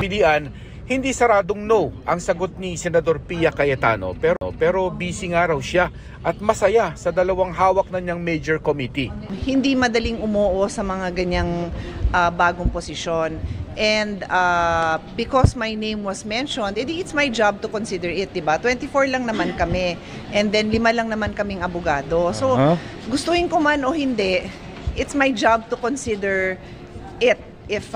pilian, hindi saradong no ang sagot ni Senador Pia Cayetano, pero busy nga raw siya at masaya sa dalawang hawak na niyang major committee. Hindi madaling umuo sa mga ganyang bagong posisyon. And because my name was mentioned, it's my job to consider it, diba? 24 lang naman kami, and then 5 lang naman kaming abogado. So, gustuhin ko man o hindi, it's my job to consider it if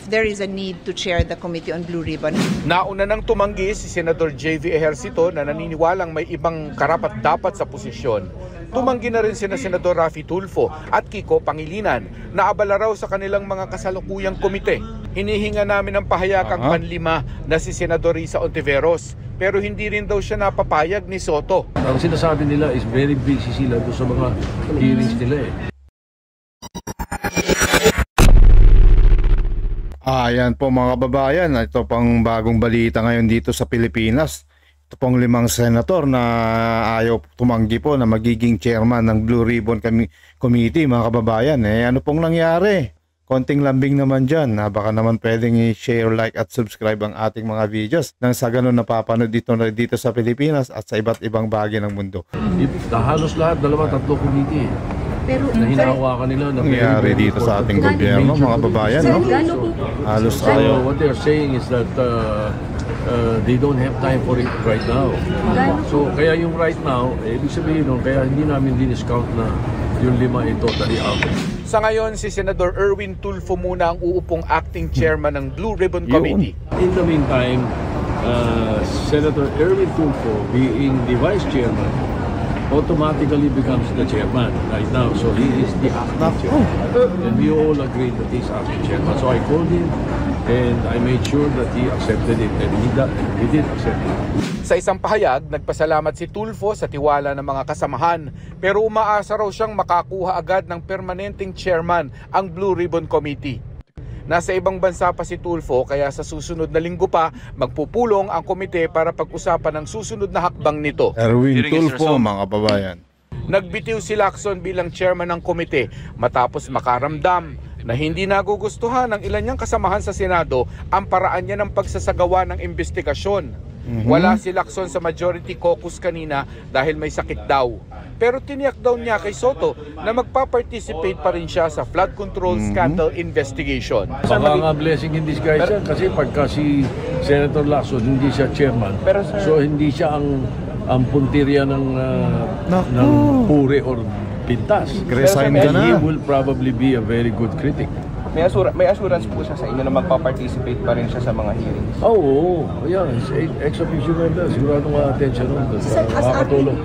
there is a need to chair the Committee on Blue Ribbon. Nauna nang tumanggi si Senador JV Ejercito na naniniwalang may ibang karapat-dapat sa posisyon. Tumanggi na rin sina Senador Raffy Tulfo at Kiko Pangilinan na abala raw sa kanilang mga kasalukuyang komite. Hinihinga namin ng pahayakang panlima na si Senador Risa Ontiveros, pero hindi rin daw siya napapayag ni Soto. Ang sinasabi nila is very busy sila doon sa mga hearings nila eh. Ayan po mga kababayan, ito pang bagong balita ngayon dito sa Pilipinas. Ito pong 5 senator na ayaw tumanggi po na magiging chairman ng Blue Ribbon Committee mga kababayan. Ano pong nangyari? Konting lambing naman dyan. Baka naman pwedeng i-share, like at subscribe ang ating mga videos nang sa ganun napapanood dito sa Pilipinas at sa iba't ibang bahagi ng mundo. Halos lahat, 2-3 committee. Pero hinahawakan nila na nangyari dito sa ating gobyerno mga kababayan, no? Halos tayo. What they're saying is that they don't have time for it right now. So kaya yung right now, ibig sabihin nun, kaya hindi namin din-discount na yung 5 ay totally out. Sa ngayon, si Senador Erwin Tulfo muna ang uupong acting chairman ng Blue Ribbon Committee. In the meantime, Senator Erwin Tulfo being the vice chairman automatically becomes the chairman right now. So he is the acting chairman. And we all agreed that he's acting chairman. So I called him and I made sure that he accepted it. And he did accept it. Sa isang pahayag, nagpasalamat si Tulfo sa tiwala ng mga kasamahan, pero umaasa raw siyang makakuha agad ng permanenteng chairman ang Blue Ribbon Committee. Nasa ibang bansa pa si Tulfo, kaya sa susunod na linggo pa magpupulong ang komite para pag-usapan ang susunod na hakbang nito. Erwin Tulfo mga kababayan. Nagbitiw si Lacson bilang chairman ng komite matapos makaramdam na hindi nagugustuhan ng ilan niyang kasamahan sa Senado ang paraan niya ng pagsasagawa ng investigasyon. Wala si Lacson sa majority caucus kanina dahil may sakit daw. Pero tiniyak daw niya kay Soto na magpa-participate pa rin siya sa flood control scandal investigation. Baka nga blessing in disguise yan kasi pagka si Senator Lacson hindi siya chairman, so hindi siya ang puntirya ng puri or pintas. Resign ka na. He will probably be a very good critic. May assurance po siya sa inyo na magpa-participate pa rin siya sa mga hearings? Oo, yan. Ex-officio member. Sigurado nga attention nun. Makakatulong.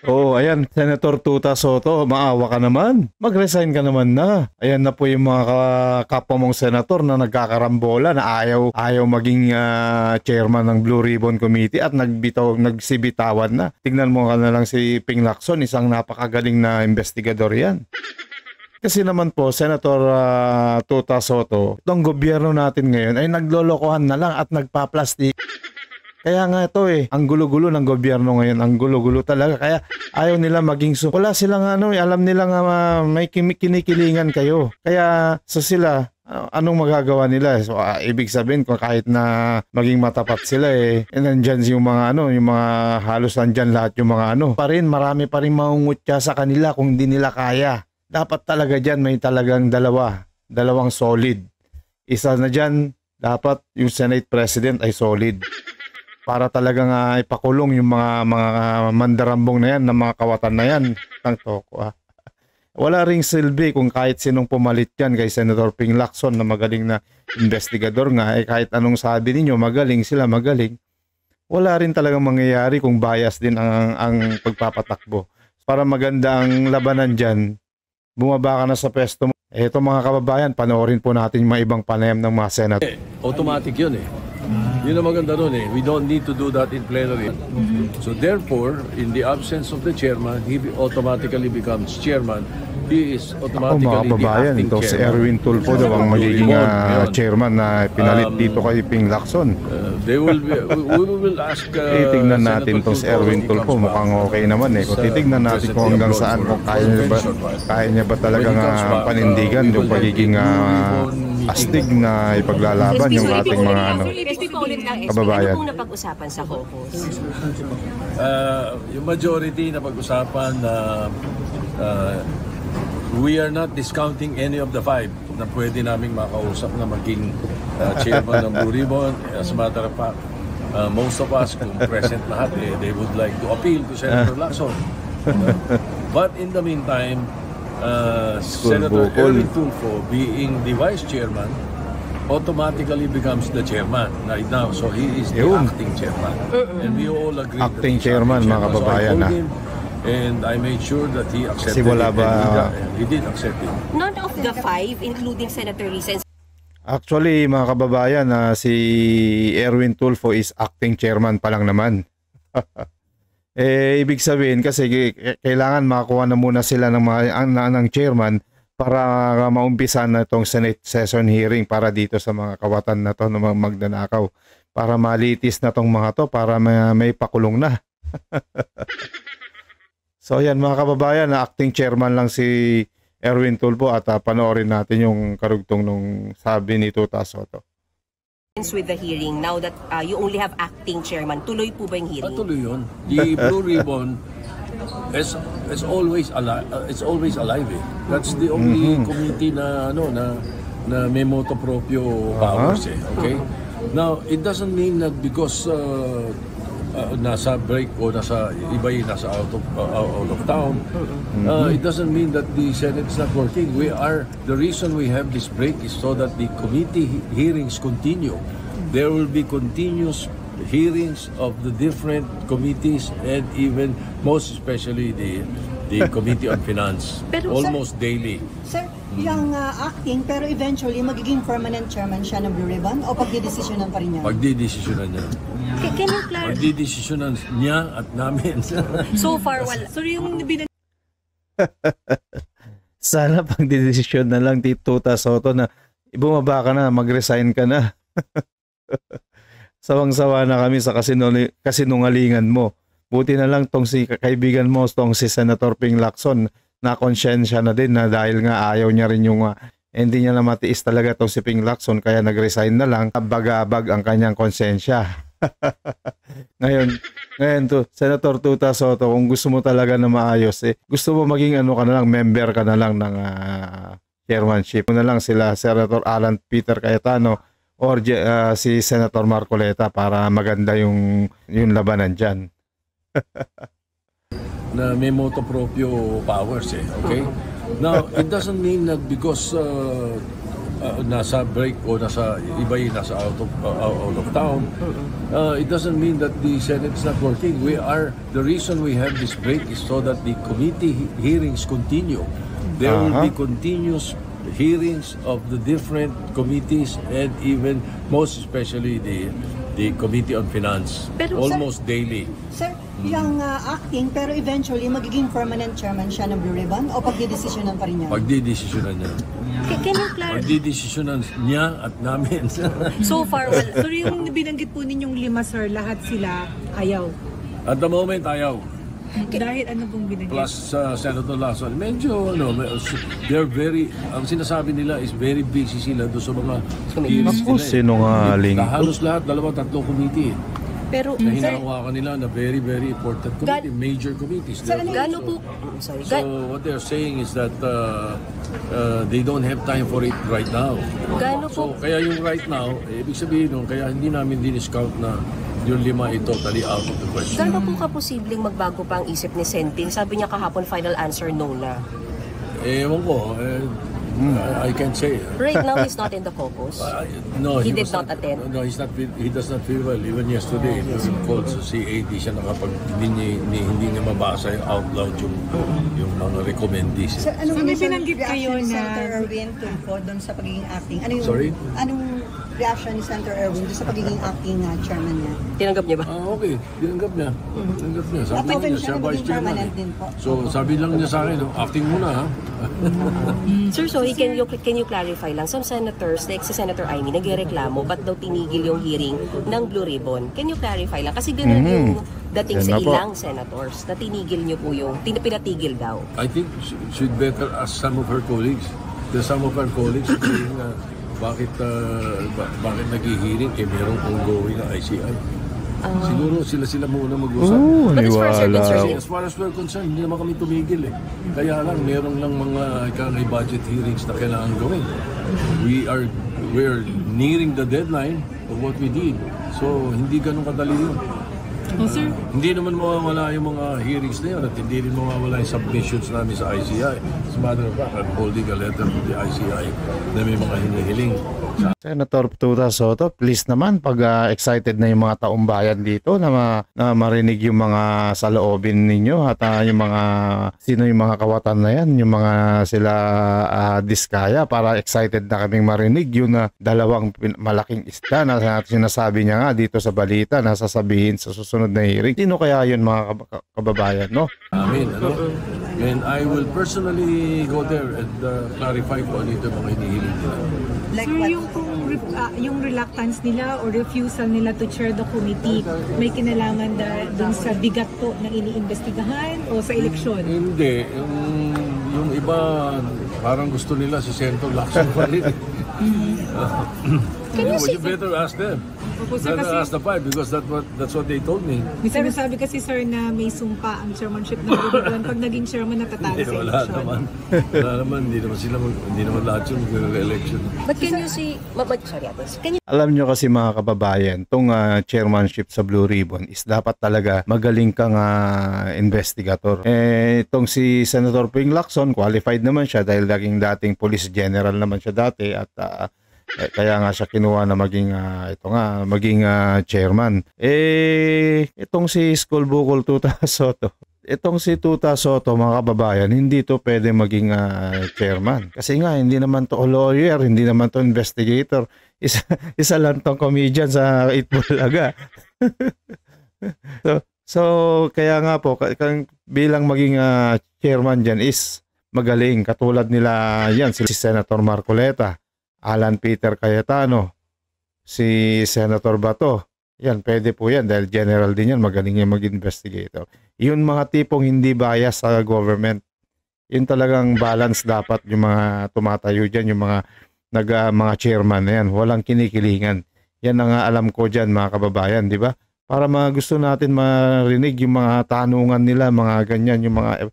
Oh, ayan, Senator Tuta Soto, maawa ka naman. Mag-resign ka naman na. Ayan na po yung mga kapwa mong senator na nagkakarambola na ayaw maging chairman ng Blue Ribbon Committee at nagsibitawan na. Tingnan mo ka na lang si Ping Lacson, isang napakagaling na investigador yan. Kasi naman po, Senator Tuta Soto, itong gobyerno natin ngayon ay naglolokohan na lang at nagpa-plastic. Kaya nga ito ang gulo-gulo ng gobyerno ngayon, ang gulo-gulo talaga. Kaya ayaw nila maging wala silang alam nila nga may kinikilingan kayo. Kaya sila, anong magagawa nila? So ibig sabihin kung kahit na maging matapat sila nandyan yung mga yung mga halos nandyan lahat yung mga marami pa rin mangungutya sa kanila kung hindi nila kaya. Dapat talaga dyan may talagang dalawang solid. Isa na dyan, dapat yung Senate President ay solid. Para talagang ipakulong yung mga mandarambong na yan, ng mga kawatan na yan. Wala ring silbi kung kahit sinong pumalit yan kay Senator Ping Lacson na magaling na investigador nga. Kahit anong sabi ninyo, magaling sila, magaling. Wala rin talagang mangyayari kung bias din ang pagpapatakbo. Para maganda ang labanan dyan, bumaba ka na sa pwesto mo. Ito mga kababayan, panoorin po natin yung mga ibang panayam ng mga senator. Automatic yun Yun ang maganda nun We don't need to do that in plenary. So therefore, in the absence of the chairman, he automatically becomes chairman he is Ako automatically mga kababayan, the acting ito si chairman. Erwin Tulfo daw ang magiging Ngayon, chairman na pinalit dito kay Ping Lacson. They will be, we will ask Titignan natin Senator tong si Erwin if he Tulfo, comes back. mukhang okay naman eh. Kung titignan natin kung hanggang saan, kung kaya niya ba talagang panindigan yung pagiging astig na ipaglalaban yung ating mga kababayan. Ano pong napag-usapan sa caucus? Yung majority na pag-usapan na we are not discounting any of the five na pwede naming makausap na maging chairman ng Blue Ribbon. As a matter of fact, most of us, kung present lahat, they would like to appeal to Senator Lacson. But in the meantime, Senator Erwin Tulfo, being the vice chairman, automatically becomes the chairman right now. So he is the acting chairman. And we all agree Acting that he's chairman, acting mga kababayan, So I told him, and I made sure that he accepted Kasi wala it. ba- And he did accept it. None of the five, including Senator Risa and Actually, mga kababayan, si Erwin Tulfo is acting chairman pa lang naman. Ibig sabihin kasi kailangan makakuha na muna sila ng chairman para maumpisan na itong Senate session hearing para dito sa mga kawatan na to ng mga magnanakaw. Para malitis na tong mga to para may pakulong na. So yan mga kababayan, acting chairman lang si Erwin Tulfo at panoorin natin yung karugtong nung sabi ni Tuta Soto. with the hearing, now that you only have acting chairman, tuloy po ba yung hearing? Tuloy yun. The Blue Ribbon is always alive. It's always alive. Eh. That's the only committee na may motu proprio powers. Okay. Now it doesn't mean that because nasa break o nasa iba yung nasa out of town, it doesn't mean that the Senate is not working. The reason we have this break is so that the committee hearings continue. There will be continuous hearings of the different committees and even most especially the Committee on Finance, Pero, almost daily. Sir, yung acting pero eventually magiging permanent chairman siya ng Blue Ribbon o pagdidesisyonan pa rin niya? Pagdidesisyonan niya. Can you clarify? Pagdidesisyonan niya at namin. So far, wala. So yung Sana pagdidesisyon na lang Tuta Soto na bumaba ka na, mag-resign ka na. Sawang-sawa na kami sa kasinungalingan mo. Buti na lang tong si kaibigan mo, tong si Senator Ping Lacson, na konsyensya na din na dahil nga ayaw niya rin yung hindi niya na matiis talaga tong si Ping Lacson kaya nag-resign na lang, bagabag ang kanyang konsensya. ngayon to, Senator Tuta Soto, kung gusto mo talaga na maayos, gusto mo maging ka na lang, member ka na lang ng chairmanship. Na lang sila Senator Alan Peter Cayetano or si Senator Marcoleta para maganda yung labanan dyan. Na may motu proprio powers. Okay? Now, it doesn't mean that because nasa break o nasa iba yung nasa out of town, it doesn't mean that the Senate is not working. The reason we have this break is so that the committee hearings continue. There will be continuous hearings of the different committees and even most especially the Committee on Finance, Pero, almost daily. Sir, yung acting pero eventually magiging permanent chairman siya ng Blue Ribbon o pagdidesisyonan pa rin niya? Pagdidesisyonan niya. Can you clarify? Pagdidesisyonan niya at namin. So far, wala. So yung binanggit po ninyong lima, sir, lahat sila ayaw. At the moment, ayaw. Dahil ano pong binanggit? Plus Senator Lacson, medyo they're very, ang sinasabi nila is very busy sila doon sa mga hearings Ako, nila. sinungaling. Halos lahat, 2-3 committee. Pero, Na hinahawakan nila na very, very important committee, major committees. gano po, sorry, So what they're saying is that they don't have time for it right now. Gano So po, kaya yung right now, ibig sabihin nun, kaya hindi namin din-scout na yung 5 ay totally out of the question. gano po kaposibleng magbago pa ang isip ni Sentin? Sabi niya kahapon, final answer, no na. Ewan ko, I can't say. Right now, he's not in the caucus. No, He did was not attend. No, he does not feel well. Even yesterday, he was called sa CA, di siya hindi niya mabasa out loud yung mga recommendees. Sir, anong So, may initial binanggit reaction kayo ni na- Senator Erwin Tulfo doon sa pagiging acting? Ano yung, Sorry? Anong reaction ni Senator Erwin doon sa pagiging acting chairman niya? Tinanggap niya ba? Okay, tinanggap niya. Tinanggap niya. Sabi At niya, siya siya vice naging chairman. permanent din po. So, sabi lang niya sa akin, acting muna ha. Sir, so can you clarify lang, some senators, like si Senator Amy, nagreklamo, ba't daw tinigil yung hearing ng Blue Ribbon? Can you clarify lang? Kasi ganun yung dating Yan sa na po. ilang senators, na tinigil niyo po yung, pinatigil daw. I think she'd better ask some of her colleagues. There's some of her colleagues saying bakit nag-hearing merong ongoing na ICI. Siguro sila muna mag-usap. But as far as you're Niwala. concerned, As far as we're concerned, hindi naman kami tumigil eh. Kaya lang, meron lang mga budget hearings na kailangan gawin. We're nearing the deadline of what we did. So, hindi ganun kadali yun. Oh, sir. Hindi naman mawawala yung mga hearings na yun at hindi rin mawawala yung submissions namin sa ICI. As a matter of fact, I'm holding a letter to the ICI na may mga hinihiling. Senator Tuta Soto, please naman pag excited na yung mga taong bayan dito na marinig yung mga saloobin ninyo at yung mga sino yung mga kawatan na yan, yung mga sila Diskaya, para excited na kaming marinig yung dalawang malaking isda na sinasabi niya nga dito sa balita na sasabihin sa susunod na hearing. Sino kaya yun mga kababayan, no? Amin. And I will personally go there and clarify kung ano ito mga hinihiling nila. Like Sir, what? yung reluctance nila or refusal nila to chair the committee, may kinalaman dun sa bigat po na iniimbestigahan o sa eleksyon? Hindi. Yung iba, parang gusto nila si Senator Lacson pa rin. You better ask them. Opo, sir, Better kasi ask the five because that's what they told me. may sinasabi kasi, sir, na may sumpa ang chairmanship ng Bubuan pag naging chairman natatalo sa Wala eleksyon. naman. Wala naman. Hindi naman lahat yung mag-election. but can you see, sorry Atos, can you Alam nyo kasi mga kababayan, itong chairmanship sa Blue Ribbon is dapat talaga magaling kang investigator. Itong si Senator Ping Lacson, qualified naman siya dahil dating police general naman siya dati at kaya nga siya kinuha na maging chairman. Itong si School Bukol Tuta Soto. Itong si Tuta Soto, mga kababayan, hindi to pwede maging chairman. Kasi nga, hindi naman to lawyer, hindi naman to investigator. Isa lang tong comedian sa Itbulaga. so, kaya nga po, bilang maging chairman dyan is magaling. Katulad nila yan, si Senator Marcoleta, Alan Peter Cayetano, si Senator Bato. Yan, pwede po yan dahil general din yan, magaling yung mag-investigator. Yun mga tipong hindi bias sa government. Yun talagang balance dapat yung mga tumatayo dyan, yung mga chairman na yan. Walang kinikilingan. Yan ang alam ko dyan mga kababayan, di ba? Para gusto natin marinig yung mga tanungan nila, mga ganyan, yung mga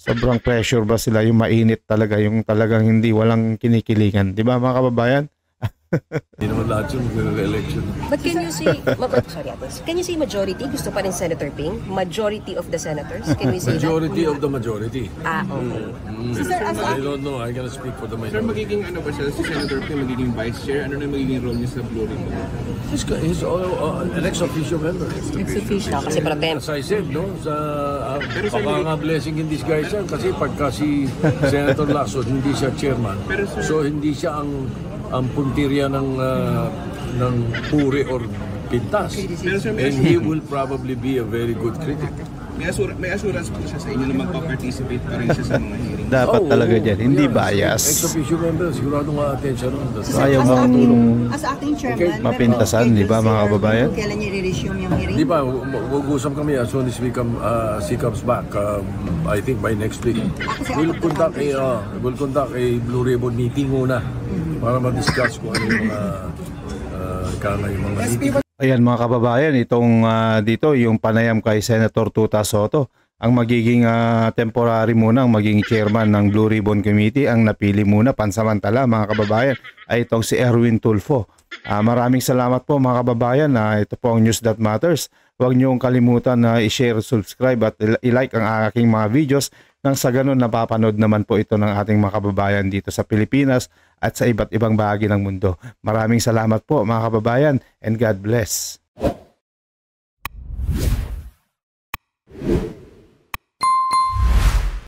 sobrang pressure ba sila, yung mainit talaga, yung talagang walang kinikilingan. Di ba mga kababayan? Hindi naman lahat yung mag-election. but can you see, sorry Atos, can you see majority? Gusto pa rin Senator Ping? Majority of the senators? Can we say Majority that? of the majority. Okay. I don't know. I gotta speak for the Sir, minority. magiging ano ba siya, si Senator Ping, magiging vice chair? Ano na yung magiging role niya sa Blue Ribbon? He's an ex-official member. Ex-official, kasi pro tem. As I said, no? Baka nga blessing in disguise yan kasi pagka si Senator Lacson hindi siya chairman, so hindi siya ang puntirya ng puri or pintas. And he will probably be a very good critic. May assurance po siya sa inyo na magpa-participate pa rin siya sa mga hearings. Dapat talaga dyan, hindi bias. Ex-official member, sigurado nga attention. Ayaw bang As acting chairman, mapintasan, di ba, mga kababayan? Kailan niya i-resume yung hearing? Di ba, mag-usap kami as soon as she comes back, I think by next week. We'll conduct a Blue Ribbon meeting muna para ma-discuss kung ano yung mga meeting. Ayan mga kababayan, itong dito yung panayam kay Senator Tuta Soto, ang magiging temporary muna, ang magiging chairman ng Blue Ribbon Committee, ang napili muna pansamantala mga kababayan ay itong si Erwin Tulfo. Maraming salamat po mga kababayan. Ito po ang News That Matters. Huwag niyong kalimutan na i-share, subscribe at i-like ang aking mga videos nang sa ganun napapanood naman po ito ng ating mga kababayan dito sa Pilipinas at sa iba't ibang bahagi ng mundo. Maraming salamat po mga kababayan and God bless.